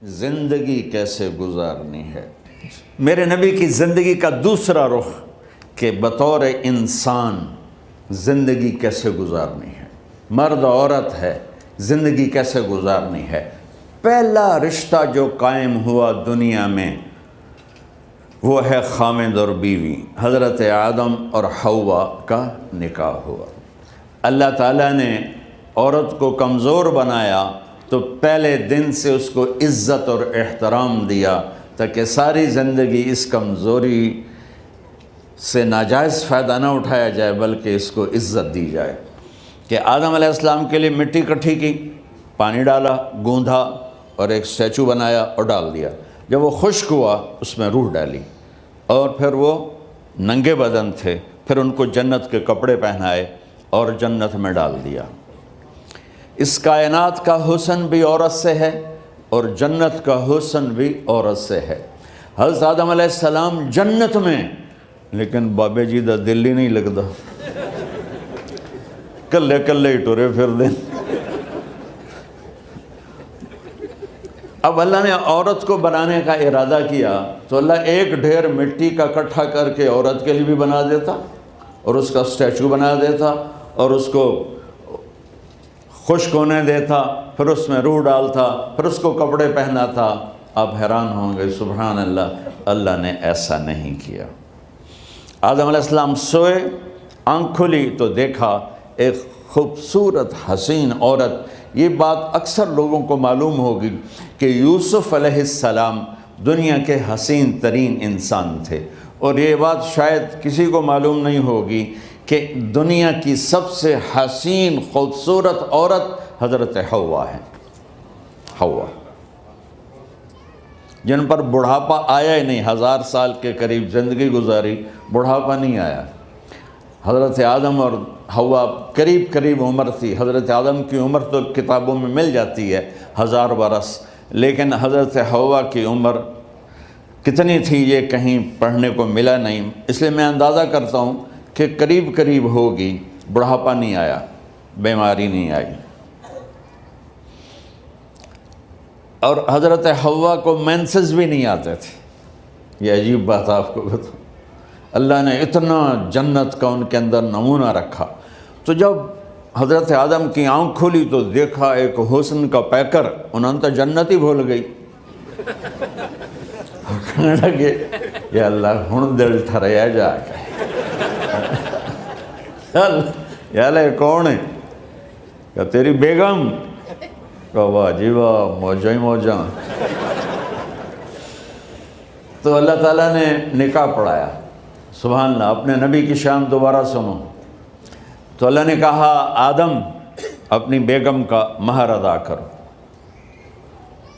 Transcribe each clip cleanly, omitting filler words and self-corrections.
زندگی کیسے گزارنی ہے۔ میرے نبی کی زندگی کا دوسرا رخ کہ بطور انسان زندگی کیسے گزارنی ہے، مرد عورت ہے، زندگی کیسے گزارنی ہے۔ پہلا رشتہ جو قائم ہوا دنیا میں وہ ہے خامد اور بیوی، حضرت آدم اور حوا کا نکاح ہوا۔ اللہ تعالیٰ نے عورت کو کمزور بنایا تو پہلے دن سے اس کو عزت اور احترام دیا تاکہ ساری زندگی اس کمزوری سے ناجائز فائدہ نہ اٹھایا جائے بلکہ اس کو عزت دی جائے۔ کہ آدم علیہ السلام کے لیے مٹی اکٹھی کی، پانی ڈالا، گوندھا اور ایک اسٹیچو بنایا اور ڈال دیا۔ جب وہ خشک ہوا اس میں روح ڈالی اور پھر وہ ننگے بدن تھے، پھر ان کو جنت کے کپڑے پہنائے اور جنت میں ڈال دیا۔ اس کائنات کا حسن بھی عورت سے ہے اور جنت کا حسن بھی عورت سے ہے۔ حضرت آدم علیہ السلام جنت میں، لیکن بابے جی دا دل ہی نہیں لگتا، کلے کلے ہی ٹرے پھر دیں۔ اب اللہ نے عورت کو بنانے کا ارادہ کیا تو اللہ ایک ڈھیر مٹی کا اکٹھا کر کے عورت کے لیے بھی بنا دیتا اور اس کا اسٹیچو بنا دیتا اور اس کو خشک ہونے دیتا، پھر اس میں روح ڈالتا، پھر اس کو کپڑے پہناتا۔ آپ حیران ہوں گے، سبحان اللہ، اللہ نے ایسا نہیں کیا۔ آدم علیہ السلام سوئے، آنکھ کھلی تو دیکھا ایک خوبصورت حسین عورت۔ یہ بات اکثر لوگوں کو معلوم ہوگی کہ یوسف علیہ السلام دنیا کے حسین ترین انسان تھے، اور یہ بات شاید کسی کو معلوم نہیں ہوگی کہ دنیا کی سب سے حسین خوبصورت عورت حضرت حوا ہے۔ حوا جن پر بڑھاپا آیا ہی نہیں، 1000 سال کے قریب زندگی گزاری، بڑھاپا نہیں آیا۔ حضرت آدم اور حوا قریب قریب عمر تھی۔ حضرت آدم کی عمر تو کتابوں میں مل جاتی ہے 1000 برس، لیکن حضرت حوا کی عمر کتنی تھی یہ کہیں پڑھنے کو ملا نہیں، اس لیے میں اندازہ کرتا ہوں کہ قریب قریب ہوگی۔ بڑھاپا نہیں آیا، بیماری نہیں آئی۔ اور حضرت حوا کو مینسز بھی نہیں آتے تھے۔ یہ عجیب بات آپ کو بتاؤں، اللہ نے اتنا جنت کا ان کے اندر نمونہ رکھا۔ تو جب حضرت آدم کی آنکھ کھلی تو دیکھا ایک حسن کا پیکر، انہوں نے تو جنت ہی بھول گئی۔ کہنے لگے یا اللہ ہن دل ٹھریا جا کے، یا اللہ کون ہے؟ کہ تیری بیگم۔ کہ واہ جی واہ، موجاں ہی موجاں۔ تو اللہ تعالیٰ نے نکاح پڑھایا۔ سبحان اللہ، اپنے نبی کی شان دوبارہ سنو۔ تو اللہ نے کہا آدم اپنی بیگم کا مہر ادا کرو۔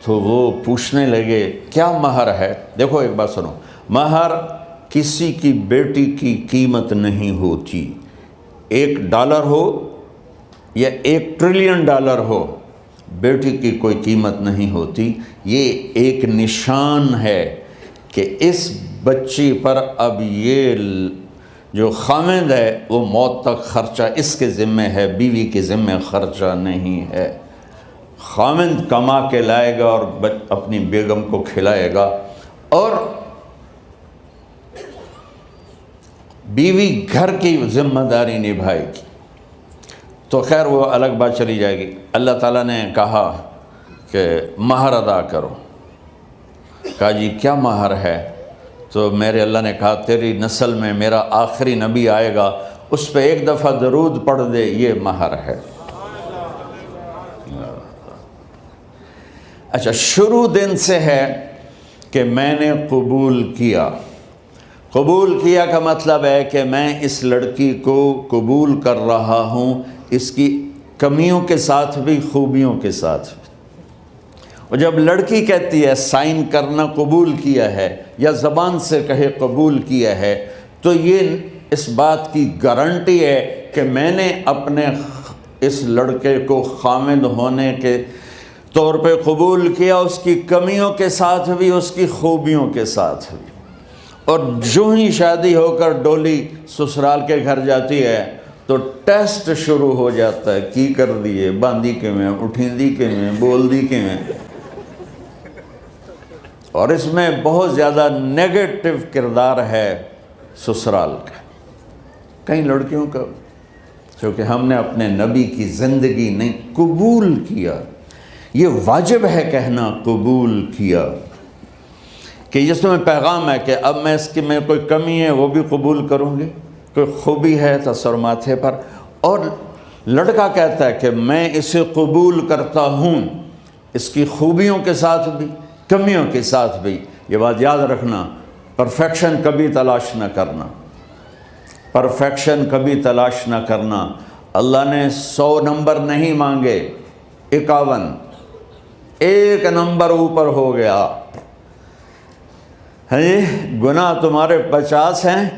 تو وہ پوچھنے لگے کیا مہر ہے؟ دیکھو ایک بات سنو، مہر کسی کی بیٹی کی قیمت نہیں ہوتی۔ $1 ہو یا $1 ٹریلین ہو، بیٹی کی کوئی قیمت نہیں ہوتی۔ یہ ایک نشان ہے کہ اس بچی پر اب یہ جو خامد ہے وہ موت تک خرچہ اس کے ذمہ ہے، بیوی کے ذمہ خرچہ نہیں ہے۔ خامد کما کے لائے گا اور اپنی بیگم کو کھلائے گا، اور بیوی گھر کی ذمہ داری نبھائے گی۔ تو خیر وہ الگ بات چلی جائے گی۔ اللہ تعالیٰ نے کہا کہ مہر ادا کرو۔ کہا جی کیا مہر ہے؟ تو میرے اللہ نے کہا تیری نسل میں میرا آخری نبی آئے گا، اس پہ ایک دفعہ درود پڑھ دے، یہ مہر ہے۔ اچھا، شروع دن سے ہے کہ میں نے قبول کیا۔ قبول کیا کا مطلب ہے کہ میں اس لڑکی کو قبول کر رہا ہوں، اس کی کمیوں کے ساتھ بھی خوبیوں کے ساتھ بھی۔ اور جب لڑکی کہتی ہے سائن کرنا قبول کیا ہے، یا زبان سے کہے قبول کیا ہے، تو یہ اس بات کی گارنٹی ہے کہ میں نے اپنے اس لڑکے کو خامد ہونے کے طور پہ قبول کیا، اس کی کمیوں کے ساتھ بھی، اس کی خوبیوں کے ساتھ بھی۔ اور جو ہی شادی ہو کر ڈولی سسرال کے گھر جاتی ہے تو ٹیسٹ شروع ہو جاتا ہے، کی کر دیے، باندھی کے میں، اٹھیں دی کے میں، بول دی کے میں۔ اور اس میں بہت زیادہ نیگیٹو کردار ہے سسرال کا. کئی لڑکیوں کا کیونکہ ہم نے اپنے نبی کی زندگی نہیں قبول کیا. یہ واجب ہے کہنا قبول کیا، کہ جس میں پیغام ہے کہ اب میں اس کی میں کوئی کمی ہے وہ بھی قبول کروں گی، کوئی خوبی ہے تو سر ماتھے پر. اور لڑکا کہتا ہے کہ میں اسے قبول کرتا ہوں، اس کی خوبیوں کے ساتھ بھی کمیوں کے ساتھ بھی. یہ بات یاد رکھنا، پرفیکشن کبھی تلاش نہ کرنا، پرفیکشن کبھی تلاش نہ کرنا. اللہ نے 100 نمبر نہیں مانگے، 51، ایک نمبر اوپر ہو گیا. گناہ تمہارے 50 ہیں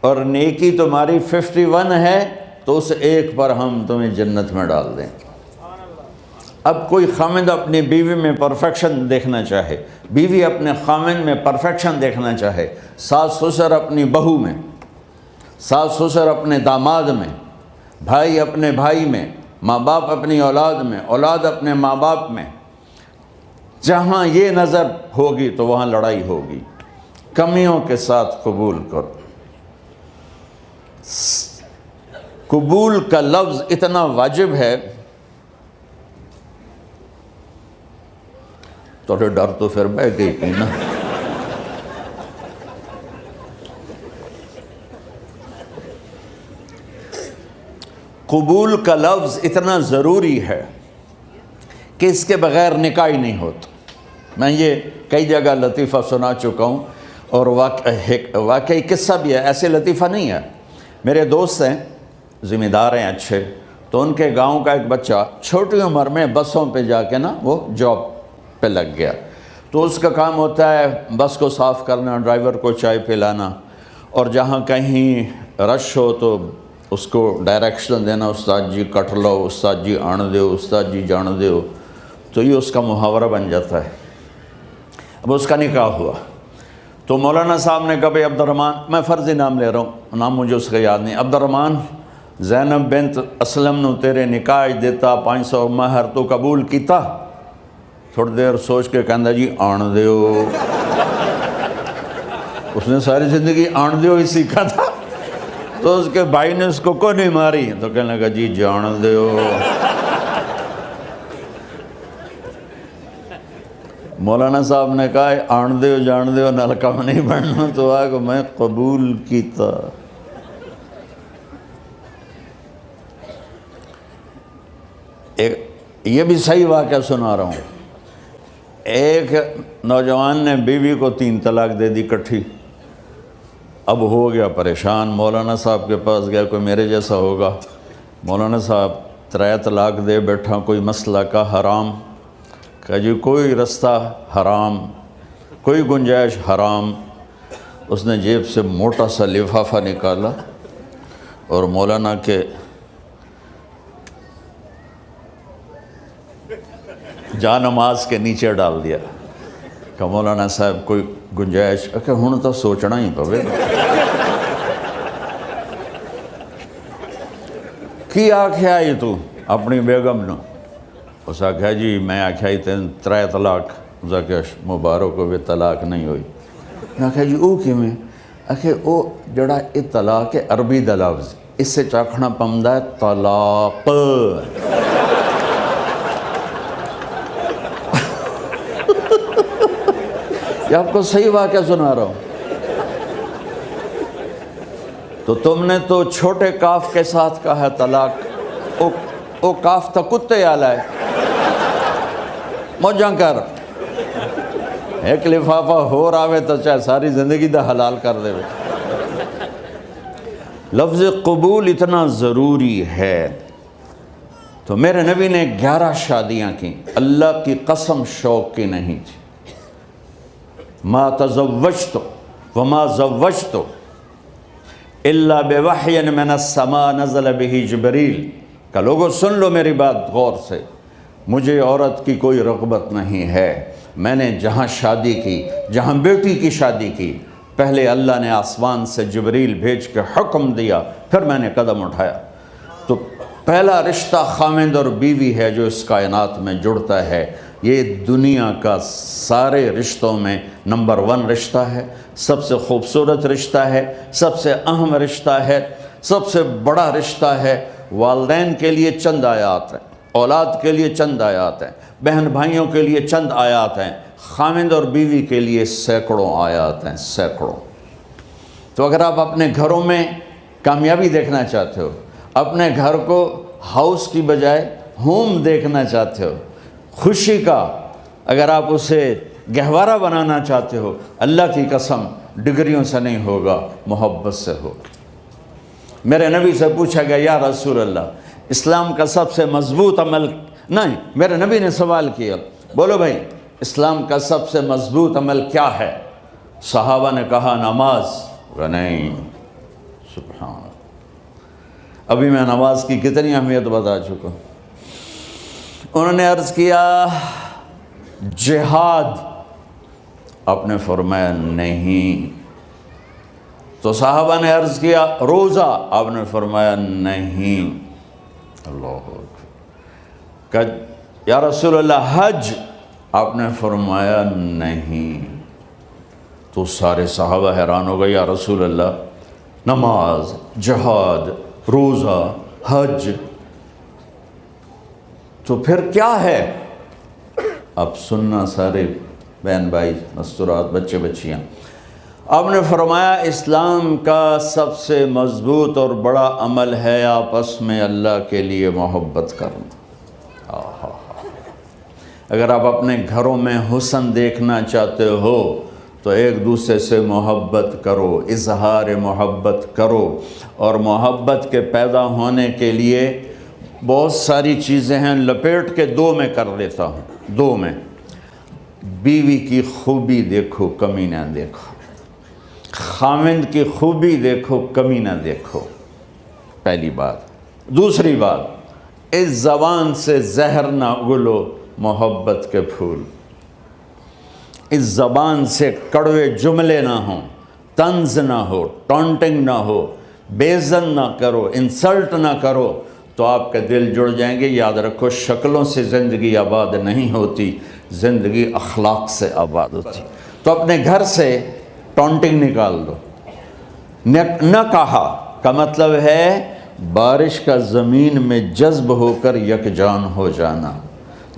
اور نیکی تمہاری 51 ہے، تو اس ایک پر ہم تمہیں جنت میں ڈال دیں. اب کوئی خامد اپنی بیوی میں پرفیکشن دیکھنا چاہے، بیوی اپنے خامد میں پرفیکشن دیکھنا چاہے، ساس سسر اپنی بہو میں، ساس سسر اپنے داماد میں، بھائی اپنے بھائی میں، ماں باپ اپنی اولاد میں، اولاد اپنے ماں باپ میں، جہاں یہ نظر ہوگی تو وہاں لڑائی ہوگی. کمیوں کے ساتھ قبول کرو. قبول کا لفظ اتنا واجب ہے، تو ڈر تو پھر بہ گئی نا. قبول کا لفظ اتنا ضروری ہے کہ اس کے بغیر نکاح ہی نہیں ہوتا. میں یہ کئی جگہ لطیفہ سنا چکا ہوں، اور واقعی قصہ بھی ہے، ایسے لطیفہ نہیں ہے. میرے دوست ہیں، ذمہ دار ہیں اچھے، تو ان کے گاؤں کا ایک بچہ چھوٹی عمر میں بسوں پہ جا کے نا وہ جاب پہ لگ گیا. تو اس کا کام ہوتا ہے بس کو صاف کرنا، ڈرائیور کو چائے پلانا، اور جہاں کہیں رش ہو تو اس کو ڈائریکشن دینا، استاد جی کٹ لو، استاد جی آن دیو، استاد جی جان دیو. تو یہ اس کا محاورہ بن جاتا ہے. اب اس کا نکاح ہوا تو مولانا صاحب نے کہا بھائی عبد الرحمن، میں فرضی نام لے رہا ہوں، نام مجھے اس کا یاد نہیں، عبد الرحمن زینب بنت اسلم نو تیرے نکاح دیتا 500 مہر تو قبول کیتا. تھوڑی دیر سوچ کے کہندا جی آن دیو. اس نے ساری زندگی آن دیو ہی سیکھا تھا. تو اس کے بھائی نے اس کو کوئی نہیں ماری تو کہنے لگا جی جان دیو. مولانا صاحب نے کہا آن دیو جان دیو نال کم نہیں بننا، تو آگا میں قبول کیتا. یہ بھی صحیح واقعہ سنا رہا ہوں. ایک نوجوان نے بیوی کو 3 طلاق دے دی کٹھی. اب ہو گیا پریشان، مولانا صاحب کے پاس گیا، کوئی میرے جیسا ہوگا. مولانا صاحب 3 طلاق دے بیٹھا، کوئی مسئلہ کا حرام. کہا جی کوئی رستہ حرام، کوئی گنجائش حرام. اس نے جیب سے موٹا سا لفافہ نکالا اور مولانا کے جا نماز کے نیچے ڈال دیا. کہ مولانا صاحب کوئی گنجائش، کہ ہن تو سوچنا ہی پوے. کی آکھیا یہ تو اپنی بیگم نو؟ اس آکھیا جی میں آکھیا ہی 3 طلاق. اس آکھیا مبارک ہوئے طلاق نہیں ہوئی. میں آکھیا جی او کیویں؟ آکھے او جڑا یہ طلاق ہے عربی دا لفظ، اس سے چاکھنا پمدا ہے طلاق. یہ آپ کو صحیح واقعہ سنا رہا ہوں. تو تم نے تو چھوٹے کاف کے ساتھ کہا ہے طلاق. او کاف تا کتے آلا ہے. موجاں کر ایک لفافہ ہو راوے تو چاہے ساری زندگی دا حلال کر دے. لفظ قبول اتنا ضروری ہے. تو میرے نبی نے 11 شادیاں کی، اللہ کی قسم شوق کی نہیں تھی. ما تزوجت وما زوجت الا بوحی من السماء نزل به جبریل. کہ لوگوں سن لو میری بات غور سے، مجھے عورت کی کوئی رغبت نہیں ہے. میں نے جہاں شادی کی، جہاں بیٹی کی شادی کی، پہلے اللہ نے آسمان سے جبریل بھیج کے حکم دیا، پھر میں نے قدم اٹھایا. تو پہلا رشتہ خامند اور بیوی ہے جو اس کائنات میں جڑتا ہے. یہ دنیا کا سارے رشتوں میں نمبر 1 رشتہ ہے، سب سے خوبصورت رشتہ ہے، سب سے اہم رشتہ ہے، سب سے بڑا رشتہ ہے۔ والدین کے لیے چند آیات ہیں، اولاد کے لیے چند آیات ہیں، بہن بھائیوں کے لیے چند آیات ہیں، خاوند اور بیوی کے لیے سینکڑوں آیات ہیں، سینکڑوں۔ تو اگر آپ اپنے گھروں میں کامیابی دیکھنا چاہتے ہو، اپنے گھر کو ہاؤس کی بجائے ہوم دیکھنا چاہتے ہو، خوشی کا اگر آپ اسے گہوارہ بنانا چاہتے ہو، اللہ کی قسم ڈگریوں سے نہیں ہوگا، محبت سے ہوگا۔ میرے نبی سے پوچھا گیا یا رسول اللہ اسلام کا سب سے مضبوط عمل، نہیں، میرے نبی نے سوال کیا، بولو بھائی اسلام کا سب سے مضبوط عمل کیا ہے؟ صحابہ نے کہا نماز۔ نہیں، سبحان اللہ، ابھی میں نماز کی کتنی اہمیت بتا چکا ہوں۔ انہوں نے عرض کیا جہاد، آپ نے فرمایا نہیں۔ تو صحابہ نے عرض کیا روزہ، آپ نے فرمایا نہیں۔ اللہ اکبر۔ کہ یا رسول اللہ حج، آپ نے فرمایا نہیں۔ تو سارے صحابہ حیران ہو گئے، یا رسول اللہ نماز، جہاد، روزہ، حج، تو پھر کیا ہے؟ اب سننا سارے بہن بھائی، مستورات، بچے بچیاں، آپ نے فرمایا اسلام کا سب سے مضبوط اور بڑا عمل ہے آپس میں اللہ کے لیے محبت کرنا۔ اگر آپ اپنے گھروں میں حسن دیکھنا چاہتے ہو تو ایک دوسرے سے محبت کرو، اظہار محبت کرو، اور محبت کے پیدا ہونے کے لیے بہت ساری چیزیں ہیں، لپیٹ کے 2 میں کر لیتا ہوں، 2 میں۔ بیوی کی خوبی دیکھو، کمی نہ دیکھو، خاوند کی خوبی دیکھو، کمی نہ دیکھو، پہلی بات۔ دوسری بات، اس زبان سے زہر نہ اگلو محبت کے پھول، اس زبان سے کڑوے جملے نہ ہوں، طنز نہ ہو، ٹونٹنگ نہ ہو، بےعزت نہ کرو، انسلٹ نہ کرو، تو آپ کے دل جڑ جائیں گے۔ یاد رکھو شکلوں سے زندگی آباد نہیں ہوتی، زندگی اخلاق سے آباد ہوتی۔ تو اپنے گھر سے ٹونٹنگ نکال دو۔ نہ کہا کا مطلب ہے بارش کا زمین میں جذب ہو کر یکجان ہو جانا،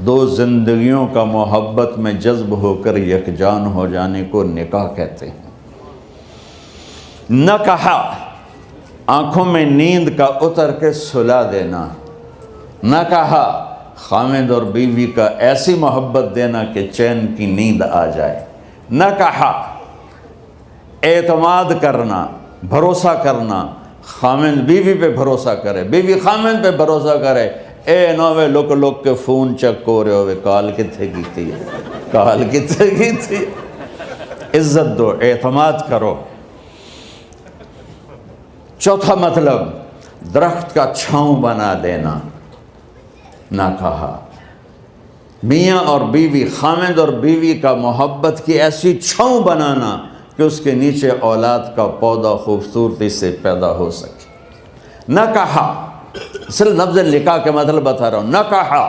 2 زندگیوں کا محبت میں جذب ہو کر یکجان ہو جانے کو نکاح کہتے ہیں۔ نہ کہا آنکھوں میں نیند کا اتر کے سلا دینا، نہ کہا خاوند اور بیوی کا ایسی محبت دینا کہ چین کی نیند آ جائے، نہ کہا اعتماد کرنا، بھروسہ کرنا، خاوند بیوی پہ بھروسہ کرے، بیوی خاوند پہ بھروسہ کرے۔ اے نوے لوک کے فون چیک ہو رہے ہوئے، کال کتنے کی تھی، کال کتنے کی تھی۔ عزت دو، اعتماد کرو۔ چوتھا مطلب درخت کا چھاؤں بنا دینا، نہ کہا میاں اور بیوی، خاوند اور بیوی کا محبت کی ایسی چھاؤں بنانا کہ اس کے نیچے اولاد کا پودا خوبصورتی سے پیدا ہو سکے۔ نہ کہا، صرف لفظ نکاح کے مطلب بتا رہا ہوں، نہ کہا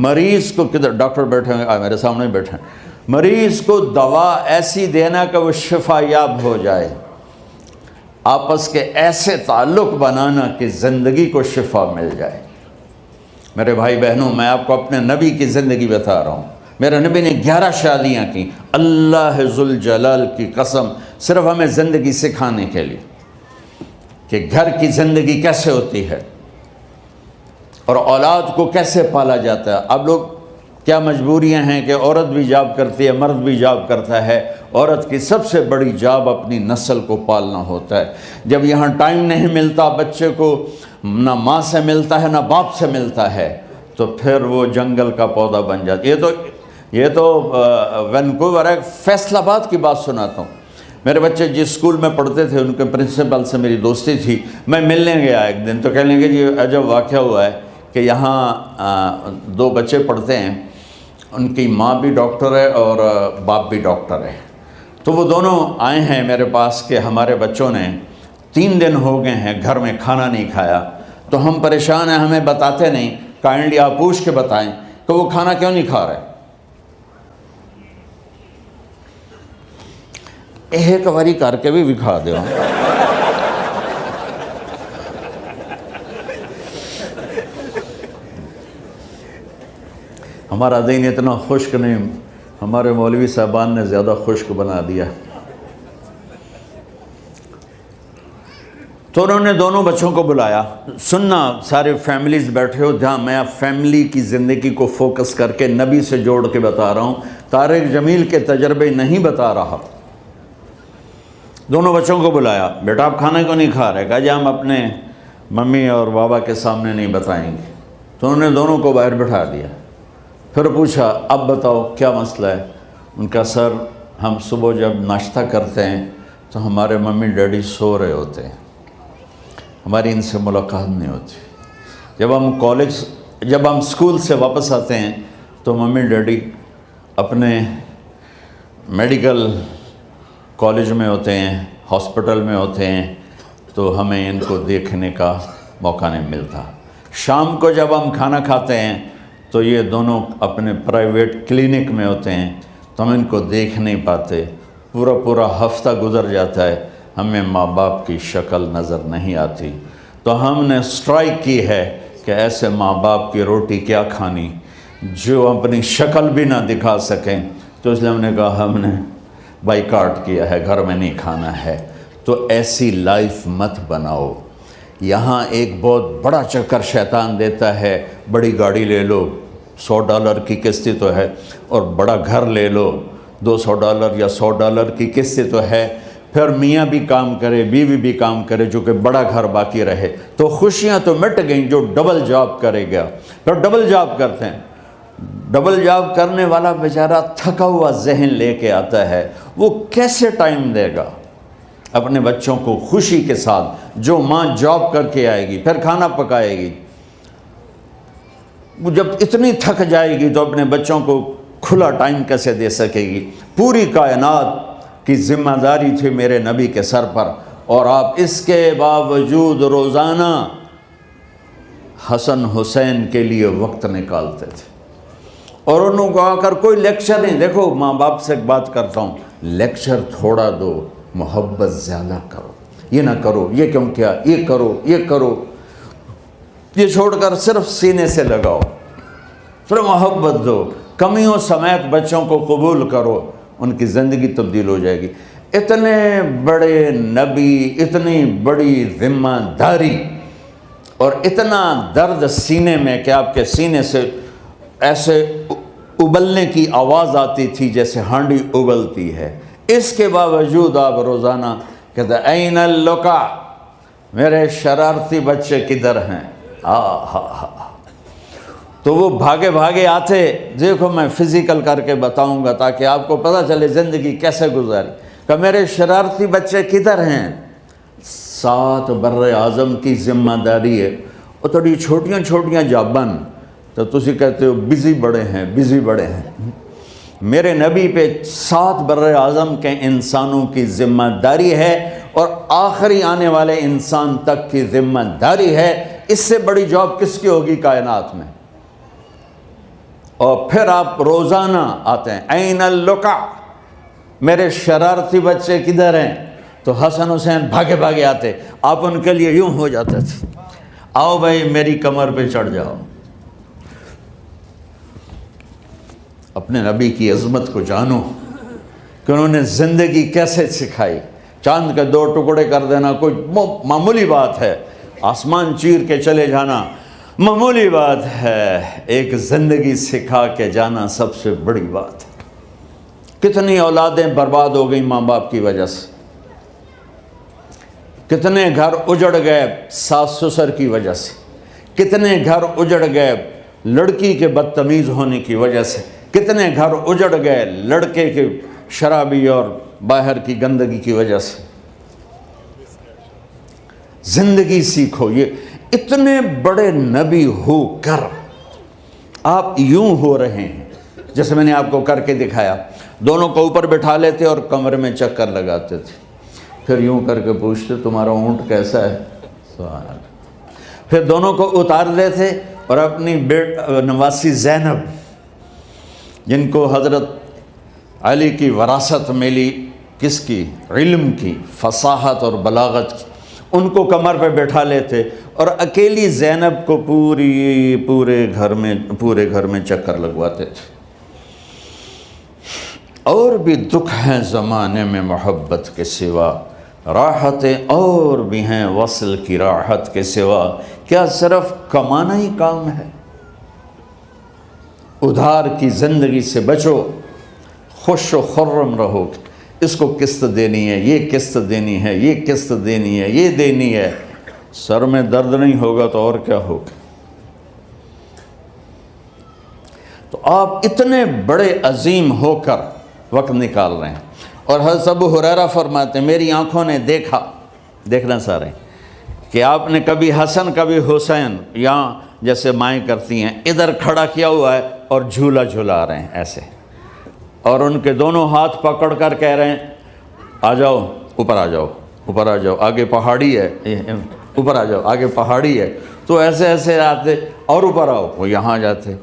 مریض کو، کدھر ڈاکٹر بیٹھے ہیں، میرے سامنے بیٹھے ہیں، مریض کو دوا ایسی دینا کہ وہ شفا یاب ہو جائے، آپس کے ایسے تعلق بنانا کہ زندگی کو شفا مل جائے۔ میرے بھائی بہنوں، میں آپ کو اپنے نبی کی زندگی بتا رہا ہوں۔ میرے نبی نے 11 شادیاں کی، اللہ ذوالجلال کی قسم، صرف ہمیں زندگی سکھانے کے لیے کہ گھر کی زندگی کیسے ہوتی ہے اور اولاد کو کیسے پالا جاتا ہے۔ اب لوگ کیا مجبوریاں ہیں کہ عورت بھی جاب کرتی ہے، مرد بھی جاب کرتا ہے۔ عورت کی سب سے بڑی جاب اپنی نسل کو پالنا ہوتا ہے۔ جب یہاں ٹائم نہیں ملتا بچے کو، نہ ماں سے ملتا ہے نہ باپ سے ملتا ہے، تو پھر وہ جنگل کا پودا بن جاتا ہے۔ یہ تو وینکوور ہے، فیصل آباد کی بات سناتا ہوں۔ میرے بچے جس اسکول میں پڑھتے تھے ان کے پرنسپل سے میری دوستی تھی، میں ملنے گیا ایک دن، تو کہنے لگے جی عجب واقعہ ہوا ہے کہ یہاں 2 بچے پڑھتے ہیں، ان کی ماں بھی ڈاکٹر ہے اور باپ بھی ڈاکٹر ہے، تو وہ دونوں آئے ہیں میرے پاس کہ ہمارے بچوں نے 3 دن ہو گئے ہیں گھر میں کھانا نہیں کھایا، تو ہم پریشان ہیں، ہمیں بتاتے نہیں، کائنڈلی آپ پوچھ کے بتائیں کہ وہ کھانا کیوں نہیں کھا رہے۔ ایک باری کر کے بھی دکھا دو. ہمارا دین اتنا خشک نہیں، ہمارے مولوی صاحبان نے زیادہ خشک بنا دیا. تو انہوں نے دونوں بچوں کو بلایا. سننا سارے فیملیز بیٹھے ہو جہاں میں فیملی کی زندگی کو فوکس کر کے نبی سے جوڑ کے بتا رہا ہوں، طارق جمیل کے تجربے نہیں بتا رہا. دونوں بچوں کو بلایا. بیٹا آپ کھانا کیوں نہیں کھا رہے؟ کہا جی ہم اپنے ممی اور بابا کے سامنے نہیں بتائیں گے. تو انہوں نے دونوں کو باہر بٹھا دیا. پھر پوچھا اب بتاؤ کیا مسئلہ ہے؟ ان کا سر ہم صبح جب ناشتہ کرتے ہیں تو ہمارے ممی ڈیڈی سو رہے ہوتے ہیں، ہماری ان سے ملاقات نہیں ہوتی. جب ہم اسکول سے واپس آتے ہیں تو ممی ڈیڈی اپنے میڈیکل کالج میں ہوتے ہیں، ہاسپٹل میں ہوتے ہیں، تو ہمیں ان کو دیکھنے کا موقع نہیں ملتا. شام کو جب ہم کھانا کھاتے ہیں تو یہ دونوں اپنے پرائیویٹ کلینک میں ہوتے ہیں تو ہم ان کو دیکھ نہیں پاتے. پورا ہفتہ گزر جاتا ہے، ہمیں ماں باپ کی شکل نظر نہیں آتی. تو ہم نے سٹرائک کی ہے کہ ایسے ماں باپ کی روٹی کیا کھانی جو اپنی شکل بھی نہ دکھا سکیں. تو اس لیے ہم نے کہا ہم نے بائیکاٹ کیا ہے، گھر میں نہیں کھانا ہے. تو ایسی لائف مت بناؤ. یہاں ایک بہت بڑا چکر شیطان دیتا ہے، بڑی گاڑی لے لو، $100 کی قسط تو ہے، اور بڑا گھر لے لو، $200 یا $100 کی قسط تو ہے. پھر میاں بھی کام کرے، بیوی بھی کام کرے، جو کہ بڑا گھر باقی رہے. تو خوشیاں تو مٹ گئیں جو ڈبل جاب کرے گا. پھر ڈبل جاب کرتے ہیں. ڈبل جاب کرنے والا بیچارہ تھکا ہوا ذہن لے کے آتا ہے، وہ کیسے ٹائم دے گا اپنے بچوں کو خوشی کے ساتھ؟ جو ماں جاب کر کے آئے گی پھر کھانا پکائے گی، وہ جب اتنی تھک جائے گی تو اپنے بچوں کو کھلا ٹائم کیسے دے سکے گی؟ پوری کائنات کی ذمہ داری تھی میرے نبی کے سر پر، اور آپ اس کے باوجود روزانہ حسن حسین کے لیے وقت نکالتے تھے. اور انہوں کو آ کر کوئی لیکچر نہیں. دیکھو ماں باپ سے ایک بات کرتا ہوں، لیکچر تھوڑا دو، محبت زیادہ کرو. یہ نہ کرو، یہ کیوں کیا، یہ کرو، یہ کرو، یہ چھوڑ کر صرف سینے سے لگاؤ، صرف محبت دو. کمیوں سمیت بچوں کو قبول کرو، ان کی زندگی تبدیل ہو جائے گی. اتنے بڑے نبی، اتنی بڑی ذمہ داری اور اتنا درد سینے میں کہ آپ کے سینے سے ایسے ابلنے کی آواز آتی تھی جیسے ہانڈی ابلتی ہے. اس کے باوجود آپ روزانہ کہتے این اللقا، میرے شرارتی بچے کدھر ہیں؟ تو وہ بھاگے بھاگے آتے. دیکھو میں فزیکل کر کے بتاؤں گا تاکہ آپ کو پتہ چلے زندگی کیسے گزاری. کہ میرے شرارتی بچے کدھر ہیں؟ 7 بر اعظم کی ذمہ داری ہے. اور تھوڑی چھوٹیاں جابن تو تسی کہتے ہو بزی بڑے ہیں. میرے نبی پہ 7 بر اعظم کے انسانوں کی ذمہ داری ہے، اور آخری آنے والے انسان تک کی ذمہ داری ہے. اس سے بڑی جاب کس کی ہوگی کائنات میں؟ اور پھر آپ روزانہ آتے ہیں این اللقا، میرے شرارتی بچے کدھر ہیں؟ تو حسن حسین بھاگے بھاگے آتے. آپ ان کے لیے یوں ہو جاتے تھے، آؤ بھائی میری کمر پہ چڑھ جاؤ. اپنے نبی کی عظمت کو جانو کہ انہوں نے زندگی کیسے سکھائی. چاند کے 2 ٹکڑے کر دینا کوئی معمولی بات ہے، آسمان چیر کے چلے جانا معمولی بات ہے، ایک زندگی سکھا کے جانا سب سے بڑی بات ہے. کتنی اولادیں برباد ہو گئیں ماں باپ کی وجہ سے، کتنے گھر اجڑ گئے ساس سسر کی وجہ سے، کتنے گھر اجڑ گئے لڑکی کے بدتمیز ہونے کی وجہ سے، کتنے گھر اجڑ گئے لڑکے کے شرابی اور باہر کی گندگی کی وجہ سے. زندگی سیکھو. یہ اتنے بڑے نبی ہو کر آپ یوں ہو رہے ہیں جیسے میں نے آپ کو کر کے دکھایا. دونوں کو اوپر بٹھا لیتے اور کمرے میں چکر لگاتے تھے، پھر یوں کر کے پوچھتے تمہارا اونٹ کیسا ہے؟ سوال. پھر دونوں کو اتار دیتے اور اپنی نواسی زینب، جن کو حضرت علی کی وراثت ملی کس کی؟ علم کی، فصاحت اور بلاغت کی، ان کو کمر پہ بٹھا لیتے اور اکیلی زینب کو پورے گھر میں چکر لگواتے تھے۔ اور بھی دکھ ہیں زمانے میں محبت کے سوا، راحتیں اور بھی ہیں وصل کی راحت کے سوا، کیا صرف کمانا ہی کام ہے؟ ادھار کی زندگی سے بچو، خوش و خرم رہو، اس کو قسط دینی ہے، یہ قسط دینی ہے، یہ قسط دینی ہے، یہ دینی ہے، سر میں درد نہیں ہوگا تو اور کیا ہوگا؟ تو آپ اتنے بڑے عظیم ہو کر وقت نکال رہے ہیں، اور حضرت ابو ہریرہ فرماتے ہیں میری آنکھوں نے دیکھنا سارے کہ آپ نے کبھی حسن کبھی حسین یہاں جیسے مائیں کرتی ہیں ادھر کھڑا کیا ہوا ہے اور جھولا جھلا رہے ہیں ایسے، اور ان کے دونوں ہاتھ پکڑ کر کہہ رہے ہیں آ جاؤ اوپر آ جاؤ، اوپر آ جاؤ، آگے پہاڑی ہے، اوپر آ جاؤ، آگے پہاڑی ہے، تو ایسے ایسے آتے، اور اوپر آؤ، وہ یہاں آ جاتے،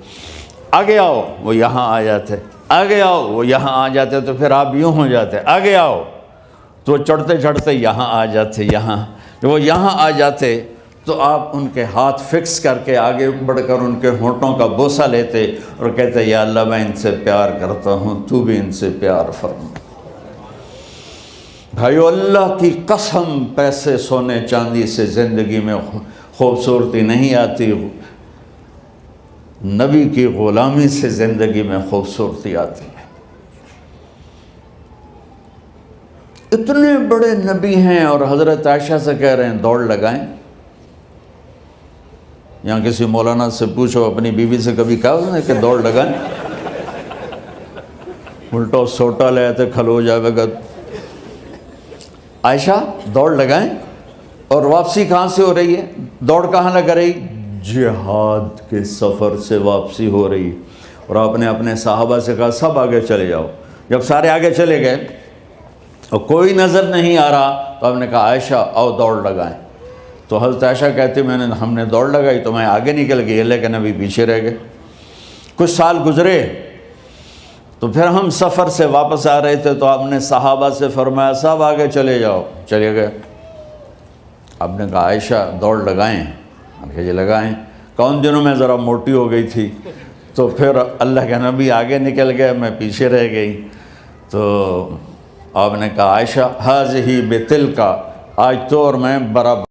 آگے آؤ، وہ یہاں آ جاتے، آگے آؤ، وہ یہاں آ جاتے، تو پھر آپ یوں ہو جاتے، آگے آؤ، تو چڑھتے چڑھتے یہاں آ جاتے، وہ یہاں آ جاتے، تو آپ ان کے ہاتھ فکس کر کے آگے بڑھ کر ان کے ہونٹوں کا بوسہ لیتے اور کہتے یا اللہ میں ان سے پیار کرتا ہوں، تو بھی ان سے پیار فرما۔ بھائیو اللہ کی قسم، پیسے سونے چاندی سے زندگی میں خوبصورتی نہیں آتی، نبی کی غلامی سے زندگی میں خوبصورتی آتی ہے۔ اتنے بڑے نبی ہیں اور حضرت عائشہ سے کہہ رہے ہیں دوڑ لگائیں۔ یہاں کسی مولانا سے پوچھو اپنی بیوی سے کبھی کہا اس نے کہ دوڑ لگائیں؟ الٹا سوٹا لے آتے کھلو جائے گا۔ عائشہ دوڑ لگائیں، اور واپسی کہاں سے ہو رہی ہے؟ دوڑ کہاں لگ رہی؟ جہاد کے سفر سے واپسی ہو رہی، اور آپ نے اپنے صحابہ سے کہا سب آگے چلے جاؤ۔ جب سارے آگے چلے گئے اور کوئی نظر نہیں آ رہا تو آپ نے کہا عائشہ آؤ دوڑ لگائیں، تو حضرت عائشہ کہتی ہم نے دوڑ لگائی تو میں آگے نکل گئی لیکن ابھی پیچھے رہ گئے۔ کچھ سال گزرے تو پھر ہم سفر سے واپس آ رہے تھے تو آپ نے صحابہ سے فرمایا سب آگے چلے جاؤ، چلے گئے۔ آپ نے کہا عائشہ دوڑ لگائیں؟ کہ جی لگائیں۔ کون دنوں میں ذرا موٹی ہو گئی تھی تو پھر اللہ کے نبی آگے نکل گئے، میں پیچھے رہ گئی، تو آپ نے کہا عائشہ ہاذہ بتلک، آج تو اور میں برابر